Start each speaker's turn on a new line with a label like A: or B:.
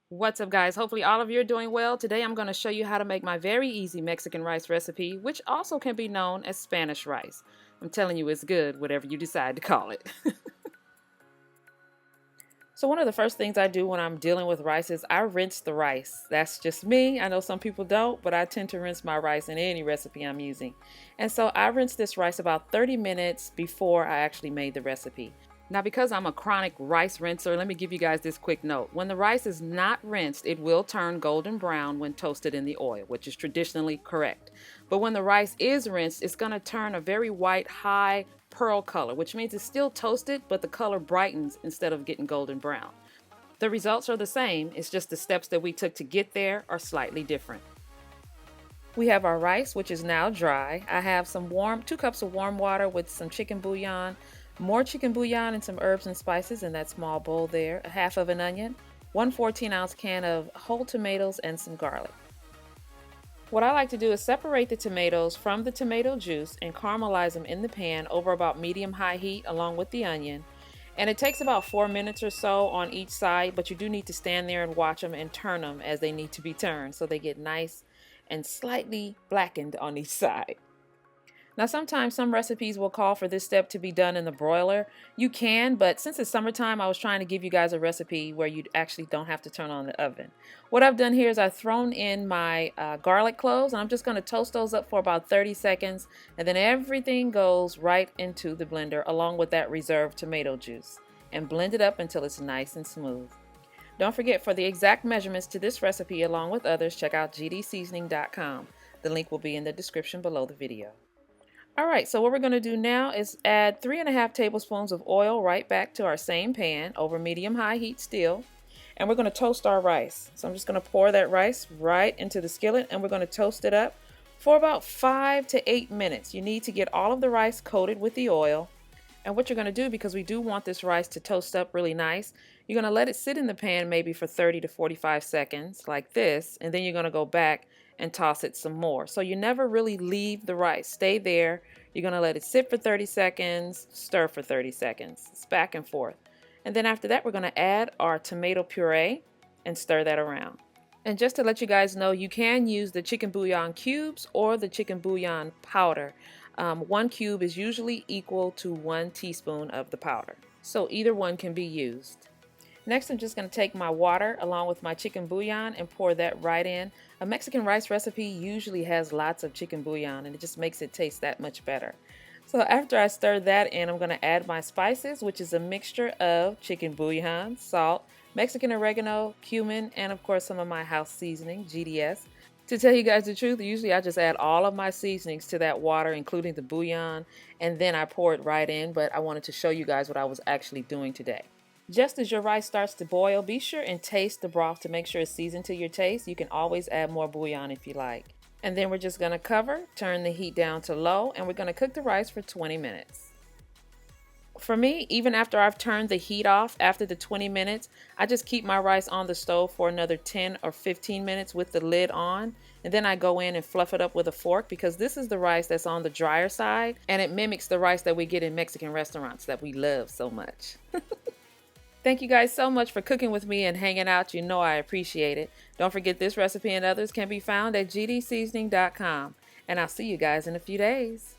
A: What's up, guys? Hopefully all of you are doing well. Today I'm going to show you how to make my very easy Mexican rice recipe, which also can be known as Spanish rice. I'm telling you, it's good, whatever you decide to call it. So one of the first things I do when I'm dealing with rice is I rinse the rice. That's just me. I know some people don't, but I tend to rinse my rice in any recipe I'm using. And so I rinse this rice about 30 minutes before I actually made the recipe. Now, because I'm a chronic rice rinser, let me give you guys this quick note. When the rice is not rinsed, it will turn golden brown when toasted in the oil, which is traditionally correct. But when the rice is rinsed, it's going to turn a very white, high pearl color, which means it's still toasted, but the color brightens instead of getting golden brown. The results are the same, it's just the steps that we took to get there are slightly different. We have our rice, which is now dry. I have 2 cups of warm water with some chicken bouillon, more chicken bouillon and some herbs and spices in that small bowl there, a half of an onion, 1 14-ounce can of whole tomatoes, and some garlic. What I like to do is separate the tomatoes from the tomato juice and caramelize them in the pan over about medium-high heat along with the onion. And it takes about 4 minutes or so on each side, but you do need to stand there and watch them and turn them as they need to be turned so they get nice and slightly blackened on each side. Now, sometimes some recipes will call for this step to be done in the broiler. You can, but since it's summertime, I was trying to give you guys a recipe where you actually don't have to turn on the oven. What I've done here is I've thrown in my garlic cloves, and I'm just going to toast those up for about 30 seconds, and then everything goes right into the blender along with that reserved tomato juice, and blend it up until it's nice and smooth. Don't forget, for the exact measurements to this recipe along with others, check out gdseasoning.com. The link will be in the description below the video. Alright, so what we're going to do now is add 3½ tablespoons of oil right back to our same pan over medium-high heat still. And we're going to toast our rice. So I'm just going to pour that rice right into the skillet and we're going to toast it up for about 5 to 8 minutes. You need to get all of the rice coated with the oil. And what you're going to do, because we do want this rice to toast up really nice, you're going to let it sit in the pan maybe for 30 to 45 seconds like this, and then you're going to go back and toss it some more. So you never really leave the rice. Stay there. You're going to let it sit for 30 seconds, stir for 30 seconds. It's back and forth. And then after that, we're going to add our tomato puree and stir that around. And just to let you guys know, you can use the chicken bouillon cubes or the chicken bouillon powder. 1 cube is usually equal to 1 teaspoon of the powder. So either one can be used. Next, I'm just going to take my water along with my chicken bouillon and pour that right in. A Mexican rice recipe usually has lots of chicken bouillon and it just makes it taste that much better. So after I stir that in, I'm going to add my spices, which is a mixture of chicken bouillon, salt, Mexican oregano, cumin, and of course some of my house seasoning, GDS. To tell you guys the truth, usually I just add all of my seasonings to that water, including the bouillon, and then I pour it right in, but I wanted to show you guys what I was actually doing today. Just as your rice starts to boil, be sure and taste the broth to make sure it's seasoned to your taste. You can always add more bouillon if you like. And then we're just going to cover, turn the heat down to low, and we're going to cook the rice for 20 minutes. For me, even after I've turned the heat off after the 20 minutes, I just keep my rice on the stove for another 10 or 15 minutes with the lid on. And then I go in and fluff it up with a fork because this is the rice that's on the drier side and it mimics the rice that we get in Mexican restaurants that we love so much. Thank you guys so much for cooking with me and hanging out. You know I appreciate it. Don't forget, this recipe and others can be found at gdseasoning.com. And I'll see you guys in a few days.